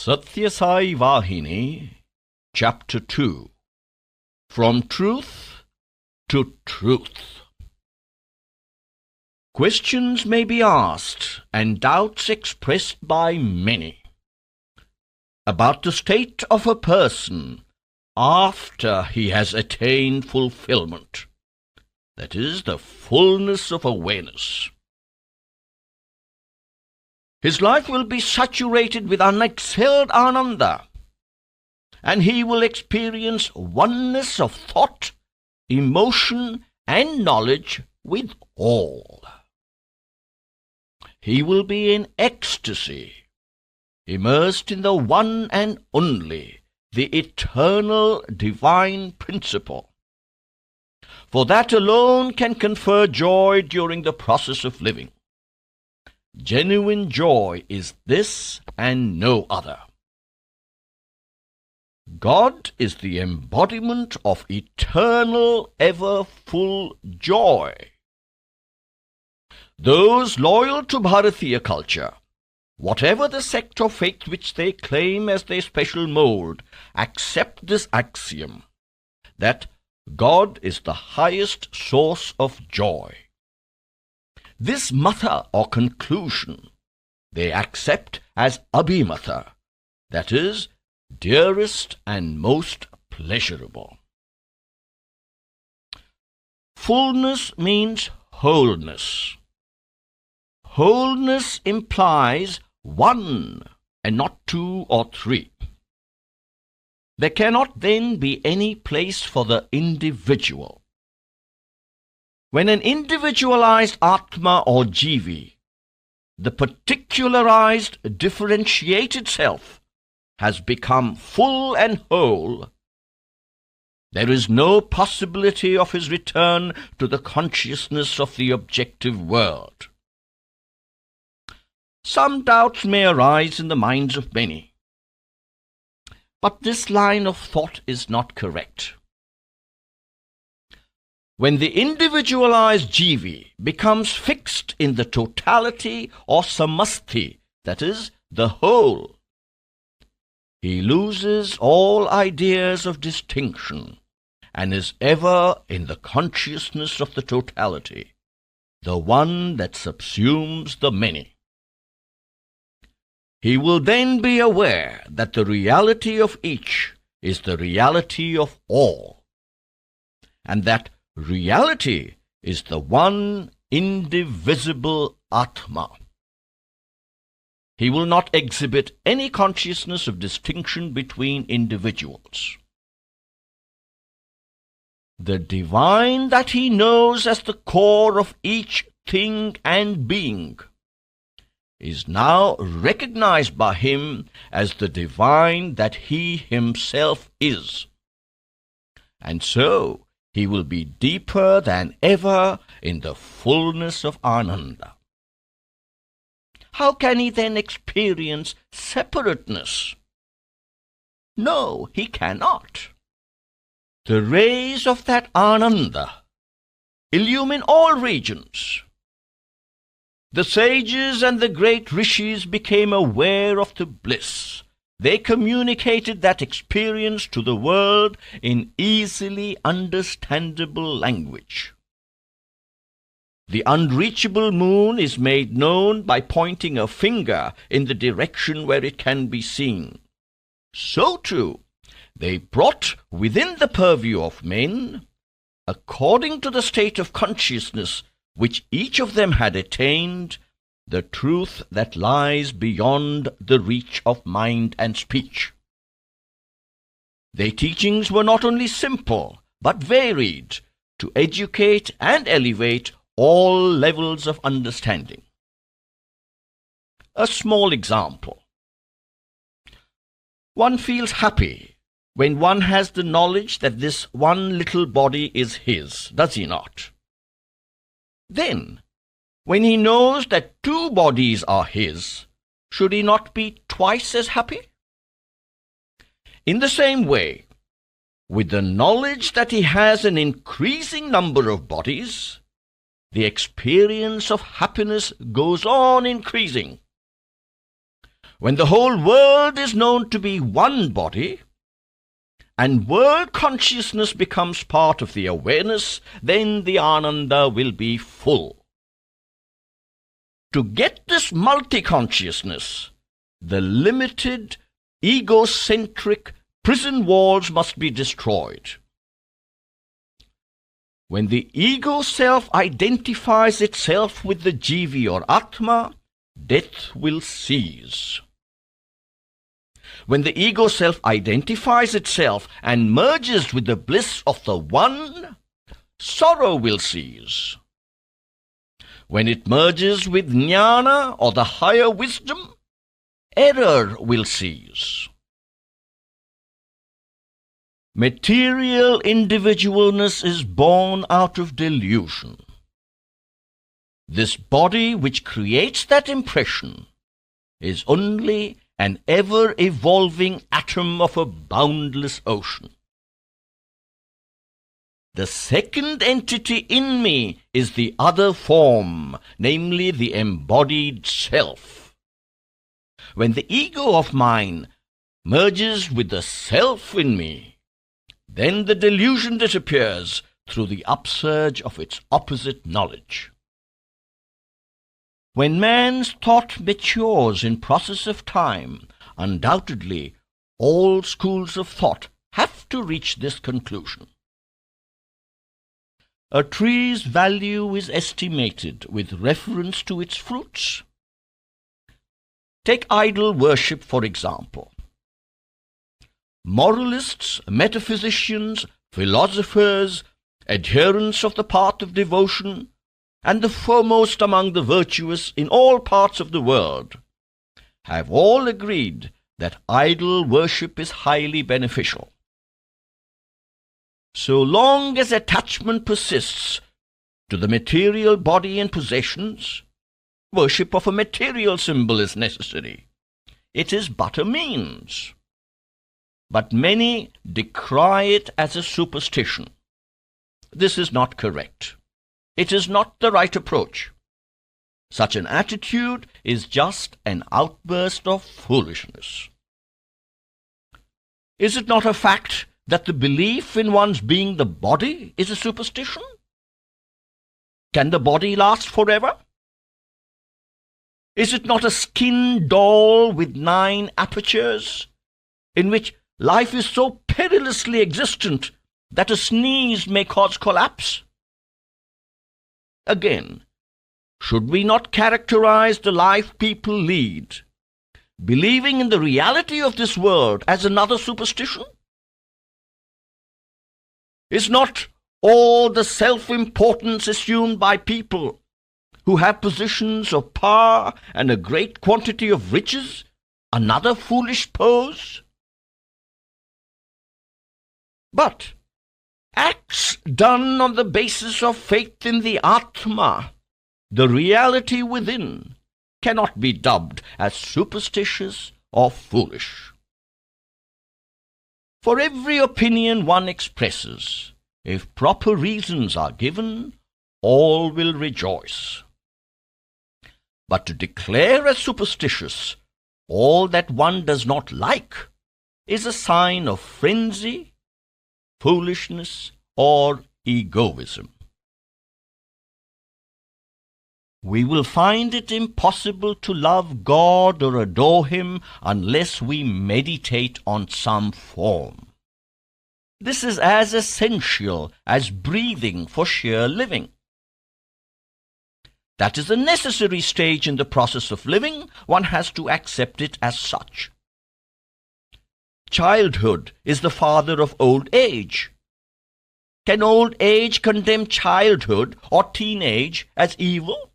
Satya Sai Vahini, Chapter 2. From Truth to Truth. Questions may be asked and doubts expressed by many about the state of a person after he has attained fulfillment, that is, the fullness of awareness. His life will be saturated with unexcelled ananda, and he will experience oneness of thought, emotion, and knowledge with all. He will be in ecstasy, immersed in the one and only, the eternal divine principle. For that alone can confer joy during the process of living. Genuine joy is this and no other. God is the embodiment of eternal, ever-full joy. Those loyal to Bharatiya culture, whatever the sect or faith which they claim as their special mold, accept this axiom, that God is the highest source of joy. This mata or conclusion they accept as abhimata, that is, dearest and most pleasurable. Fullness means wholeness. Wholeness implies one and not two or three. There cannot then be any place for the individual. When an individualized Atma or Jivi, the particularized, differentiated self, has become full and whole, there is no possibility of his return to the consciousness of the objective world. Some doubts may arise in the minds of many, but this line of thought is not correct. When the individualized jivi becomes fixed in the totality or samasti, that is, the whole, he loses all ideas of distinction and is ever in the consciousness of the totality, the one that subsumes the many. He will then be aware that the reality of each is the reality of all, and that reality is the one indivisible Atma. He will not exhibit any consciousness of distinction between individuals. The divine that he knows as the core of each thing and being is now recognized by him as the divine that he himself is. And so he will be deeper than ever in the fullness of Ananda. How can he then experience separateness? No, he cannot. The rays of that Ananda illumine all regions. The sages and the great rishis became aware of the bliss. They communicated that experience to the world in easily understandable language. The unreachable moon is made known by pointing a finger in the direction where it can be seen. So too, they brought within the purview of men, according to the state of consciousness which each of them had attained, the truth that lies beyond the reach of mind and speech. Their teachings were not only simple, but varied, to educate and elevate all levels of understanding. A small example. One feels happy when one has the knowledge that this one little body is his, does he not? Then, when he knows that two bodies are his, should he not be twice as happy? In the same way, with the knowledge that he has an increasing number of bodies, the experience of happiness goes on increasing. When the whole world is known to be one body, and world consciousness becomes part of the awareness, then the Ananda will be full. To get this multi-consciousness, the limited, egocentric prison walls must be destroyed. When the ego self identifies itself with the Jivi or Atma, death will cease. When the ego self identifies itself and merges with the bliss of the One, sorrow will cease. When it merges with Jnana or the higher wisdom, error will cease. Material individualness is born out of delusion. This body which creates that impression is only an ever-evolving atom of a boundless ocean. The second entity in me is the other form, namely the embodied self. When the ego of mine merges with the self in me, then the delusion disappears through the upsurge of its opposite knowledge. When man's thought matures in process of time, undoubtedly all schools of thought have to reach this conclusion. A tree's value is estimated with reference to its fruits. Take idol worship, for example. Moralists, metaphysicians, philosophers, adherents of the path of devotion, and the foremost among the virtuous in all parts of the world, have all agreed that idol worship is highly beneficial. So long as attachment persists to the material body and possessions, worship of a material symbol is necessary. It is but a means. But many decry it as a superstition. This is not correct. It is not the right approach. Such an attitude is just an outburst of foolishness. Is it not a fact that the belief in one's being the body is a superstition? Can the body last forever? Is it not a skin doll with 9 apertures, in which life is so perilously existent that a sneeze may cause collapse? Again, should we not characterize the life people lead, believing in the reality of this world, as another superstition? Is not all the self-importance assumed by people who have positions of power and a great quantity of riches another foolish pose? But acts done on the basis of faith in the Atma, the reality within, cannot be dubbed as superstitious or foolish. For every opinion one expresses, if proper reasons are given, all will rejoice. But to declare as superstitious all that one does not like is a sign of frenzy, foolishness, or egoism. We will find it impossible to love God or adore Him unless we meditate on some form. This is as essential as breathing for sheer living. That is a necessary stage in the process of living. One has to accept it as such. Childhood is the father of old age. Can old age condemn childhood or teenage as evil?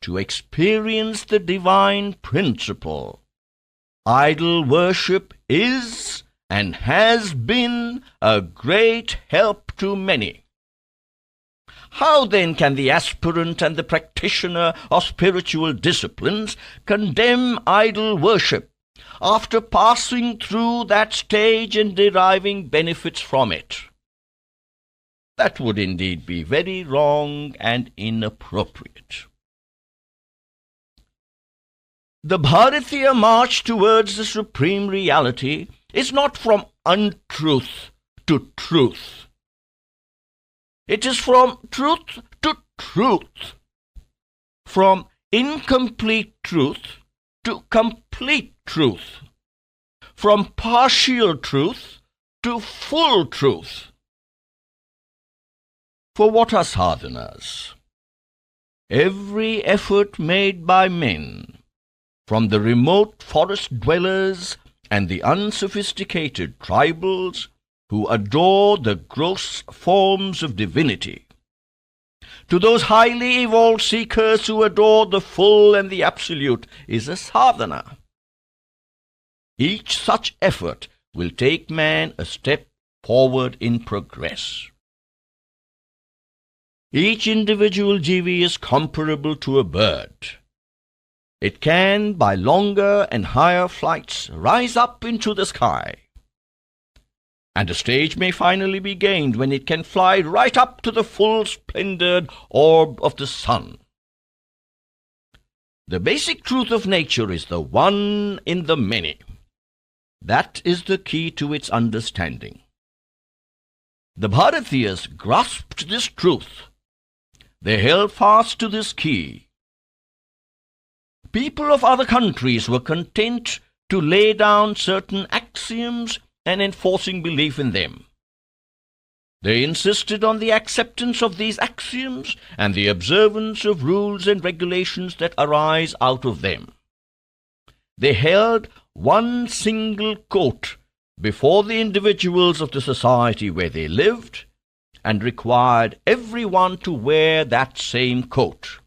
To experience the divine principle, idol worship is and has been a great help to many. How then can the aspirant and the practitioner of spiritual disciplines condemn idol worship after passing through that stage and deriving benefits from it? That would indeed be very wrong and inappropriate. The Bharatiya march towards the supreme reality is not from untruth to truth. It is from truth to truth, from incomplete truth to complete truth, from partial truth to full truth. For what are sadhanas? Every effort made by men, from the remote forest dwellers and the unsophisticated tribals who adore the gross forms of divinity, to those highly evolved seekers who adore the full and the absolute, is a sadhana. Each such effort will take man a step forward in progress. Each individual jiva is comparable to a bird. It can, by longer and higher flights, rise up into the sky. And a stage may finally be gained when it can fly right up to the full splendid orb of the sun. The basic truth of nature is the one in the many. That is the key to its understanding. The Bharatiyas grasped this truth. They held fast to this key. People of other countries were content to lay down certain axioms and enforcing belief in them. They insisted on the acceptance of these axioms and the observance of rules and regulations that arise out of them. They held one single coat before the individuals of the society where they lived, and required everyone to wear that same coat.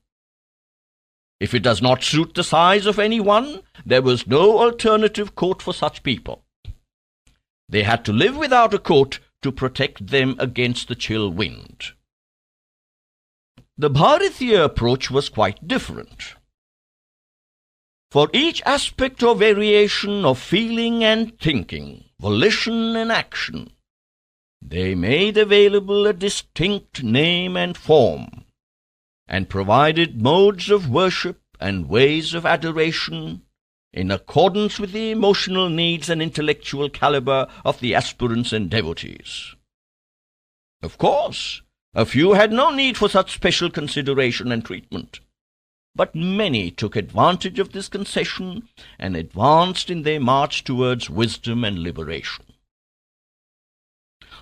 If it does not suit the size of any one, there was no alternative coat for such people. They had to live without a coat to protect them against the chill wind. The Bharatiya approach was quite different. For each aspect or variation of feeling and thinking, volition and action, they made available a distinct name and form, and provided modes of worship and ways of adoration in accordance with the emotional needs and intellectual caliber of the aspirants and devotees. Of course, a few had no need for such special consideration and treatment, but many took advantage of this concession and advanced in their march towards wisdom and liberation.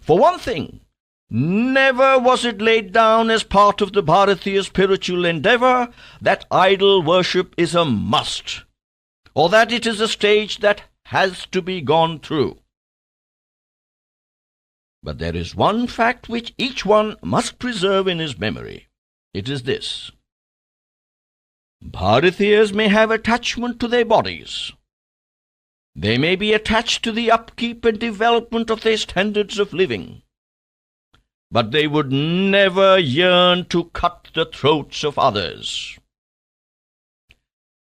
For one thing, never was it laid down as part of the Bharatiya spiritual endeavor that idol worship is a must, or that it is a stage that has to be gone through. But there is one fact which each one must preserve in his memory. It is this: Bharatiyas may have attachment to their bodies. They may be attached to the upkeep and development of their standards of living, but they would never yearn to cut the throats of others.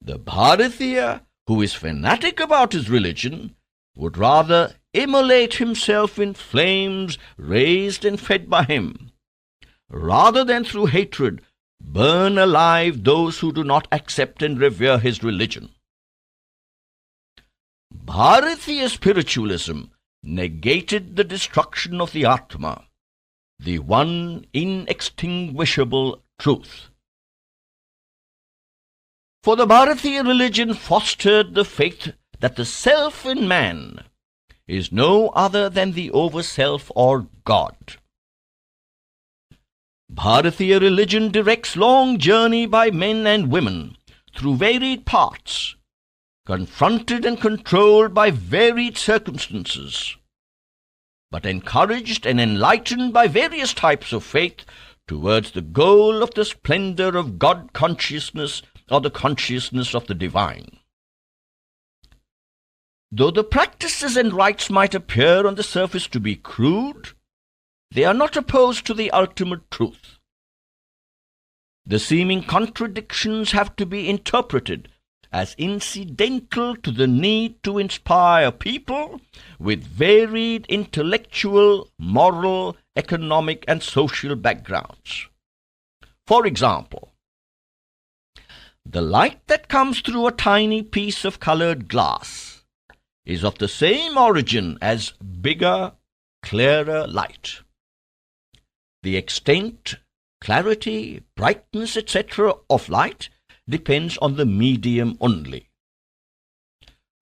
The Bharatiya, who is fanatic about his religion, would rather immolate himself in flames raised and fed by him, rather than through hatred burn alive those who do not accept and revere his religion. Bharatiya spiritualism negated the destruction of the Atma, the one inextinguishable truth. For the Bharatiya religion fostered the faith that the self in man is no other than the over-self or God. Bharatiya religion directs long journey by men and women through varied paths, confronted and controlled by varied circumstances, but encouraged and enlightened by various types of faith towards the goal of the splendor of God consciousness or the consciousness of the divine. Though the practices and rites might appear on the surface to be crude, they are not opposed to the ultimate truth. The seeming contradictions have to be interpreted as incidental to the need to inspire people with varied intellectual, moral, economic, and social backgrounds. For example, The light that comes through a tiny piece of colored glass is of the same origin as bigger, clearer light. The extent, clarity, brightness, etc. of light depends on the medium only.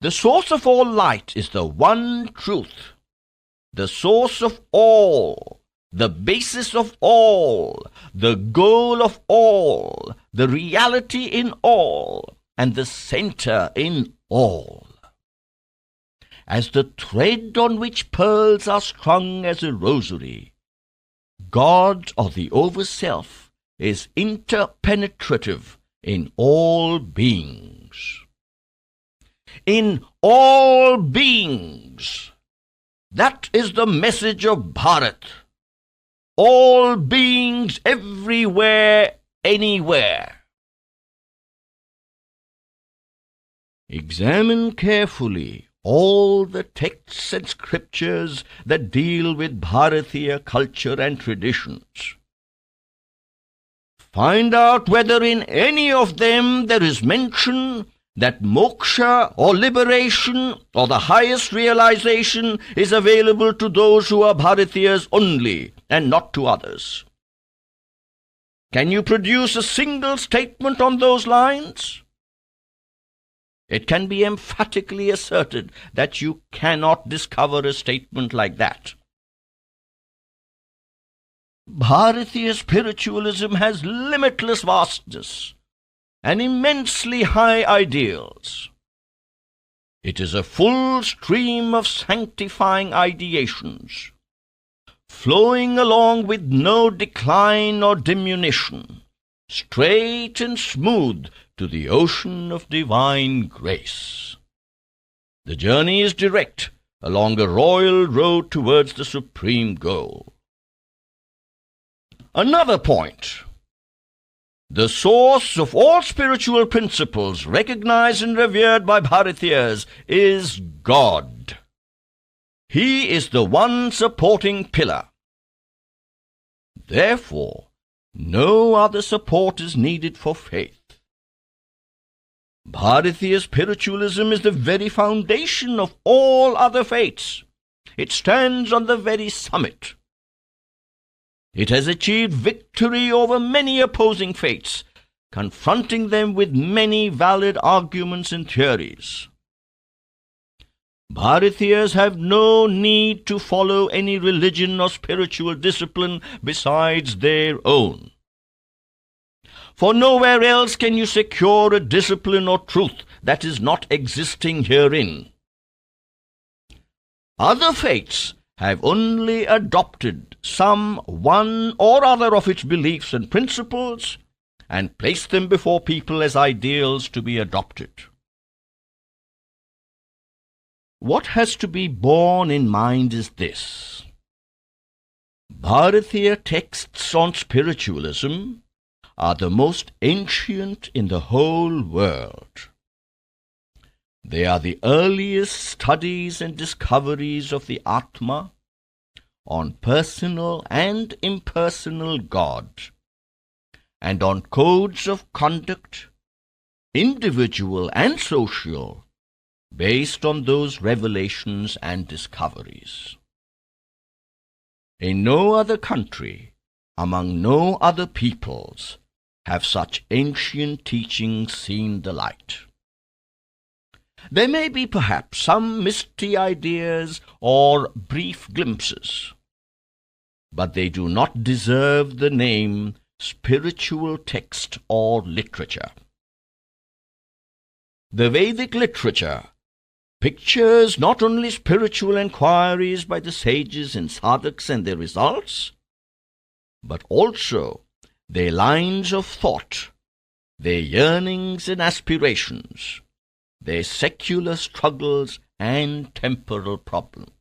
The source of all light is the one truth, the source of all, the basis of all, the goal of all, the reality in all, and the center in all. As the thread on which pearls are strung as a rosary, God, or the Overself, is interpenetrative in all beings. In all beings. That is the message of Bharat. All beings, everywhere, anywhere. Examine carefully all the texts and scriptures that deal with Bharatiya culture and traditions. Find out whether in any of them there is mention that moksha or liberation or the highest realization is available to those who are Bharatiyas only and not to others. Can you produce a single statement on those lines? It can be emphatically asserted that you cannot discover a statement like that. Bharatiya spiritualism has limitless vastness and immensely high ideals. It is a full stream of sanctifying ideations, flowing along with no decline or diminution, straight and smooth to the ocean of divine grace. The journey is direct along a royal road towards the supreme goal. Another point. The source of all spiritual principles recognized and revered by Bharatiyas is God. He is the one supporting pillar. Therefore, no other support is needed for faith. Bharatiya spiritualism is the very foundation of all other faiths. It stands on the very summit. It has achieved victory over many opposing faiths, confronting them with many valid arguments and theories. Bharatiyas have no need to follow any religion or spiritual discipline besides their own. For nowhere else can you secure a discipline or truth that is not existing herein. Other faiths have only adopted some one or other of its beliefs and principles and placed them before people as ideals to be adopted. What has to be borne in mind is this. Bharatiya texts on spiritualism are the most ancient in the whole world. They are the earliest studies and discoveries of the Atma on personal and impersonal God, and on codes of conduct, individual and social, based on those revelations and discoveries. In no other country, among no other peoples, have such ancient teachings seen the light. There may be perhaps some misty ideas or brief glimpses, but they do not deserve the name spiritual text or literature. The Vedic literature pictures not only spiritual enquiries by the sages and sadhaks and their results, but also their lines of thought, their yearnings and aspirations, their secular struggles and temporal problems.